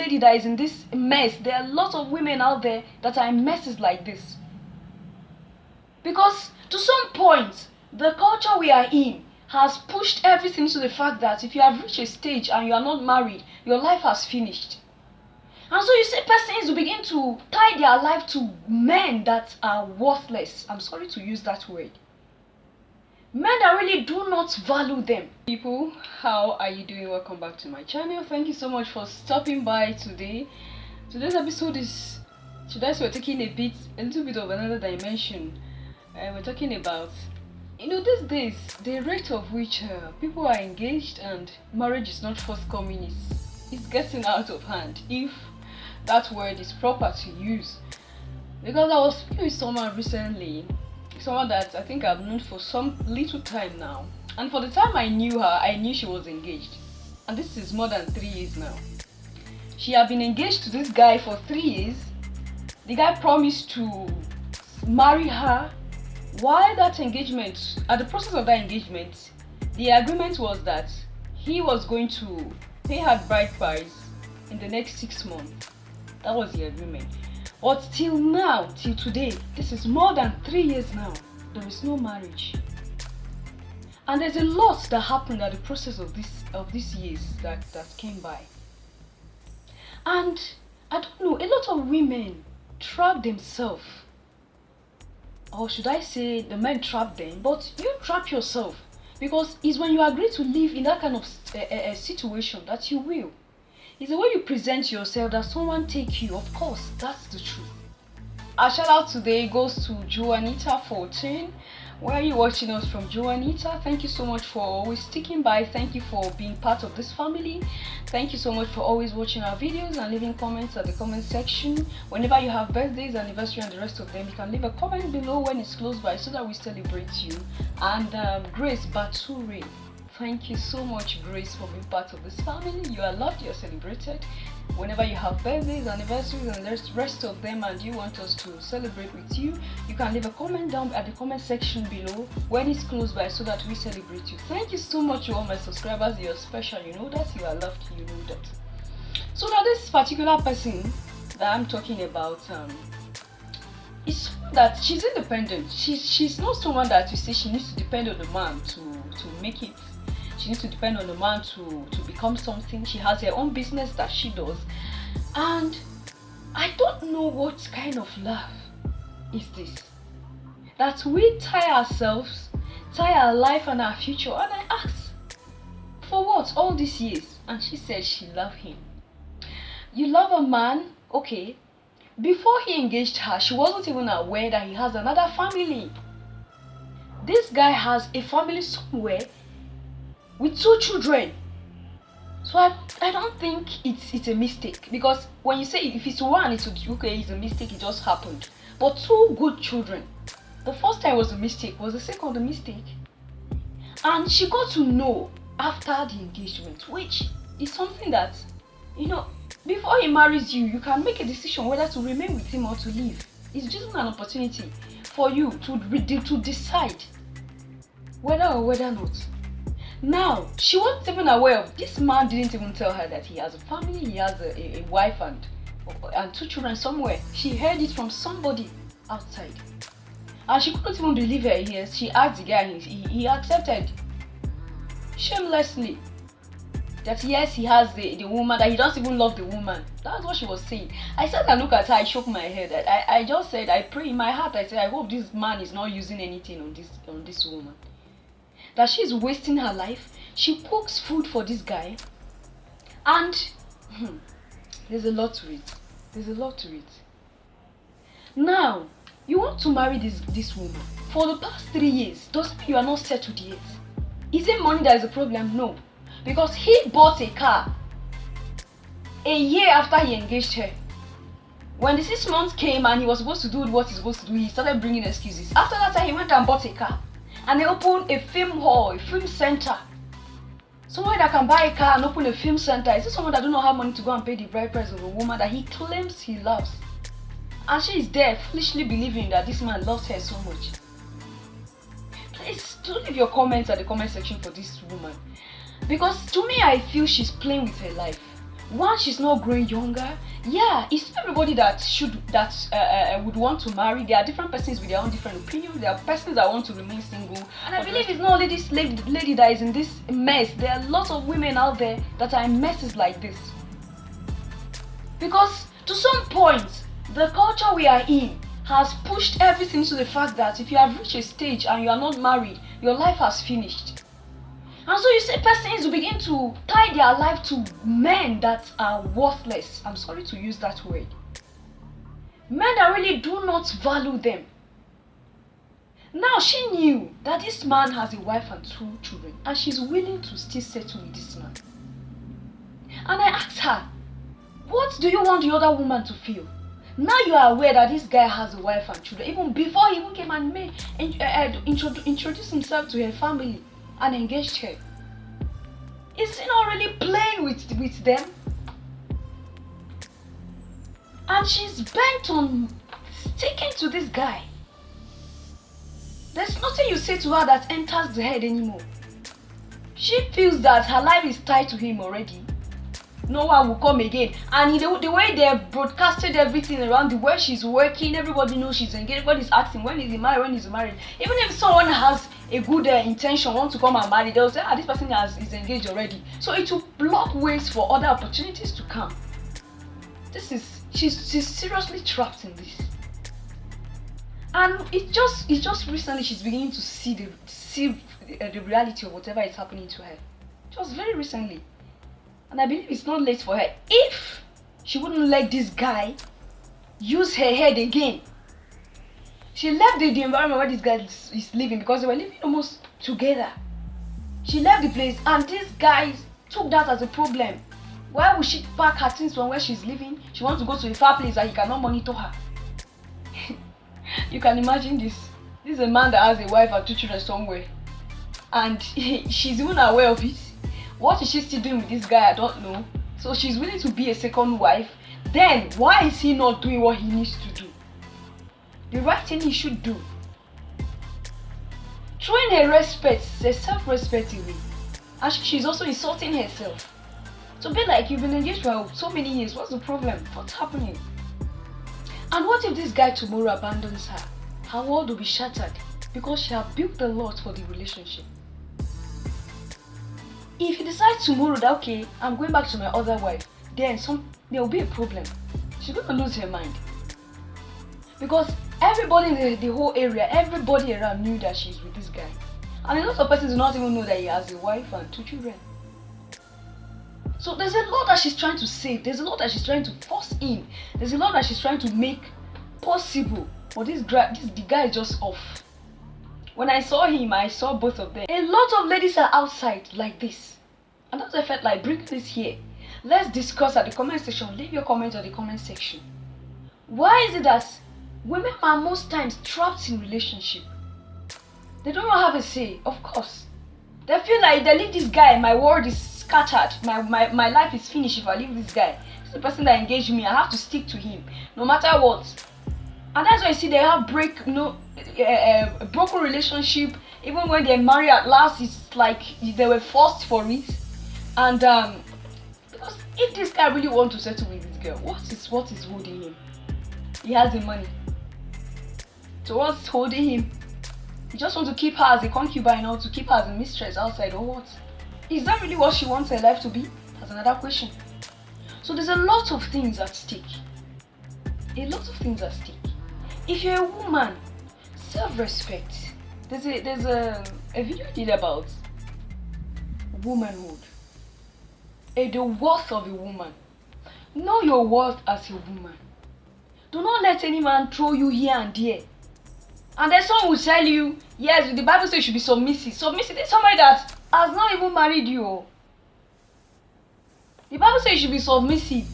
lady that is in this mess. There are lots of women out there that are in messes like this. Because to some point, the culture we are in has pushed everything to the fact that if you have reached a stage and you are not married, your life has finished. And so you see persons who begin to tie their life to men that are worthless. I'm sorry to use that word. Men that really do not value them. People, how are you doing? Welcome back to my channel. Thank you so much for stopping by today. Today's episode is, we're taking a little bit of another dimension. We're talking about, these days, the rate of which people are engaged and marriage is not forthcoming is getting out of hand, if that word is proper to use. Because I was speaking with someone recently, someone that I think I've known for some little time now, and for the time I knew her, I knew she was engaged, and this is more than 3 years now. She had been engaged to this guy for 3 years. The guy promised to marry her. While that engagement, at the process of that engagement, the agreement was that he was going to pay her bride price in the next 6 months. That was the agreement. But till now, till today, this is more than 3 years now, there is no marriage. And there's a lot that happened at the process of these years that came by. And I don't know, a lot of women trap themselves. Or should I say the men trap them, but you trap yourself. Because it's when you agree to live in that kind of situation that you will. It's the way you present yourself that someone take you. Of course, that's the truth. Our shout out today goes to Joanita14. Where are you watching us from, Joanita? Thank you so much for always sticking by. Thank you for being part of this family. Thank you so much for always watching our videos and leaving comments at the comment section. Whenever you have birthdays, anniversary and the rest of them, you can leave a comment below when it's close by so that we celebrate you. And Grace Bature, thank you so much, Grace, for being part of this family. You are loved, you are celebrated. Whenever you have birthdays, anniversaries and the rest of them and you want us to celebrate with you, you can leave a comment down at the comment section below when it's close by so that we celebrate you. Thank you so much to all my subscribers. You're special, you know that. You are loved, you know that. So now this particular person that I'm talking about, is that she's independent. She's not someone that you say she needs to depend on the man to make it. She needs to depend on the man to become something. She has her own business that she does. And I don't know what kind of love is this. That we tie ourselves, tie our life and our future. And I asked, for what all these years? And she said she loved him. You love a man? Okay. Before he engaged her, she wasn't even aware that he has another family. This guy has a family somewhere with 2 children. So I don't think it's a mistake, because when you say if it's one, it's okay, it's a mistake, it just happened. But 2 good children. The first time was a mistake, was the second a mistake. And she got to know after the engagement, which is something that, before he marries you, you can make a decision whether to remain with him or to leave. It's just an opportunity for you to decide whether or whether not. Now, she wasn't even aware of, this man didn't even tell her that he has a family, he has a wife and 2 children somewhere. She heard it from somebody outside. And she couldn't even believe her ears. She asked the guy, he accepted shamelessly that yes, he has the woman, that he doesn't even love the woman. That's what she was saying. I said, I look at her, I shook my head. I just said, I pray in my heart, I said, I hope this man is not using anything on this woman. That she's wasting her life. She cooks food for this guy. And there's a lot to it. There's a lot to it. Now, you want to marry this woman. For the past 3 years, doesn't mean you are not settled yet. Is it money that is a problem? No. Because he bought a car a year after he engaged her. When the 6 months came and he was supposed to do what he's supposed to do, he started bringing excuses. After that time, he went and bought a car. And they opened a film hall, a film center. Someone that can buy a car and open a film center. Is it someone that don't know how money to go and pay the bride price of a woman that he claims he loves? And she is there foolishly believing that this man loves her so much. Please do leave your comments at the comment section for this woman. Because to me, I feel she's playing with her life. One, she's not growing younger. Yeah, it's not everybody that would want to marry. There are different persons with their own different opinions. There are persons that want to remain single. And I believe it's not only this lady that is in this mess. There are lots of women out there that are in messes like this. Because to some point, the culture we are in has pushed everything to the fact that if you have reached a stage and you are not married, your life has finished. And so you see persons who begin to tie their life to men that are worthless. I'm sorry to use that word. Men that really do not value them. Now she knew that this man has a wife and 2 children and she's willing to still settle with this man. And I asked her, what do you want the other woman to feel? Now you are aware that this guy has a wife and children, even before he even came and introduced himself to her family and engaged her. Is he not really playing with them? And she's bent on sticking to this guy. There's nothing you say to her that enters the head anymore. She feels that her life is tied to him already. No one will come again. And the way they have broadcasted everything around the way she's working, everybody knows she's engaged. Everybody's asking, when is he married? When is he married? Even if someone has a good intention, want to come and marry, they'll say, this person is engaged already. So it will block ways for other opportunities to come. She's seriously trapped in this. And it's just recently she's beginning to see the reality of whatever is happening to her. Just very recently. And I believe it's not late for her. If she wouldn't let this guy use her head again. She left the environment where this guy is living because they were living almost together. She left the place and this guy took that as a problem. Why would she pack her things from where she's living? She wants to go to a far place that he cannot monitor her. You can imagine this. This is a man that has a wife and 2 children somewhere. And she's even aware of it. What is she still doing with this guy? I don't know. So she's willing to be a second wife. Then why is he not doing what he needs to do? The right thing he should do. Throwing her respect, her self-respect away. And she's also insulting herself. So be like, you've been engaged for so many years. What's the problem? What's happening? And what if this guy tomorrow abandons her? Her world will be shattered because she has built a lot for the relationship. If he decides tomorrow that, okay, I'm going back to my other wife, then there will be a problem. She's going to lose her mind. Because everybody in the whole area, everybody around knew that she's with this guy. And a lot of persons do not even know that he has a wife and 2 children. So there's a lot that she's trying to save. There's a lot that she's trying to force in. There's a lot that she's trying to make possible. But the guy is just off. When I saw him, I saw both of them. A lot of ladies are outside like this. And that's why I felt like bring this here. Let's discuss at the comment section. Leave your comments at the comment section. Why is it that women are most times trapped in relationship? They don't have a say, of course. They feel like they leave this guy, my world is scattered. My life is finished if I leave this guy. This is the person that engaged me. I have to stick to him, no matter what. And that's why you see they have a broken relationship. Even when they marry at last, it's like they were forced for it. And because if this guy really wants to settle with this girl, what is holding him? He has the money. So what's holding him? He just wants to keep her as a concubine or to keep her as a mistress outside, or what? Is that really what she wants her life to be? That's another question. So there's a lot of things at stake. A lot of things at stake. If you're a woman, self-respect. There's a video I did about womanhood. The worth of a woman. Know your worth as a woman. Do not let any man throw you here and there. And then someone will tell you, yes, the Bible says you should be submissive. Submissive is somebody that has not even married you. The Bible says you should be submissive.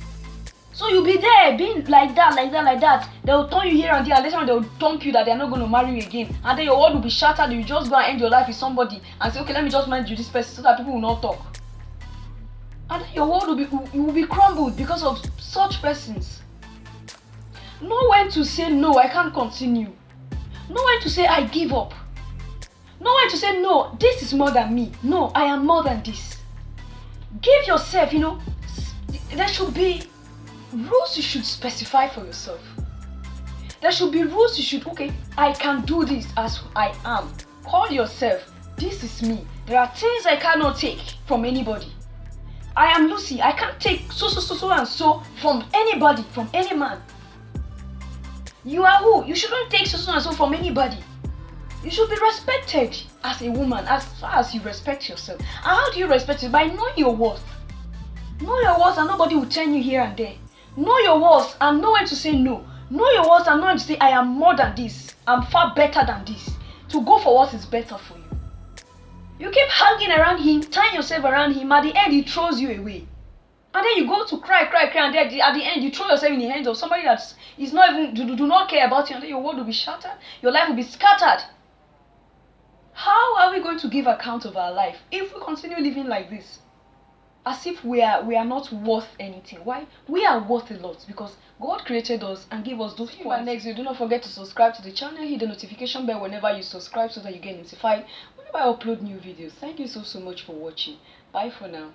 So you'll be there being like that. They will turn you here and there, and later they will dump you that they are not going to marry you again. And then your world will be shattered. You just go and end your life with somebody and say, okay, let me just manage this person so that people will not talk. And then your world will be crumbled because of such persons. Know when to say no, I can't continue. Know when to say I give up. Know when to say no, this is more than me. No, I am more than this. Give yourself, There should be rules you should specify for yourself. There should be rules you should, okay, I can do this as I am. Call yourself, this is me. There are things I cannot take from anybody. I am Lucy, I can't take so and so from anybody, from any man. You are who? You shouldn't take so and so from anybody. You should be respected as a woman as far as you respect yourself. And how do you respect it? By knowing your worth. Know your worth and nobody will turn you here and there. Know your worth and know when to say no. Know your worth and know when to say I am more than this. I'm far better than this. To go for what is better for you. You keep hanging around him, tying yourself around him. At the end, he throws you away. And then you go to cry, and then at the end, you throw yourself in the hands of somebody that is not even, do not care about you. And then your world will be shattered. Your life will be scattered. How are we going to give account of our life if we continue living like this? As if we are not worth anything. Why? We are worth a lot because God created us and gave us those points. In my next video, do not forget to subscribe to the channel, hit the notification bell whenever you subscribe so that you get notified whenever I upload new videos. Thank you so much for watching. Bye for now.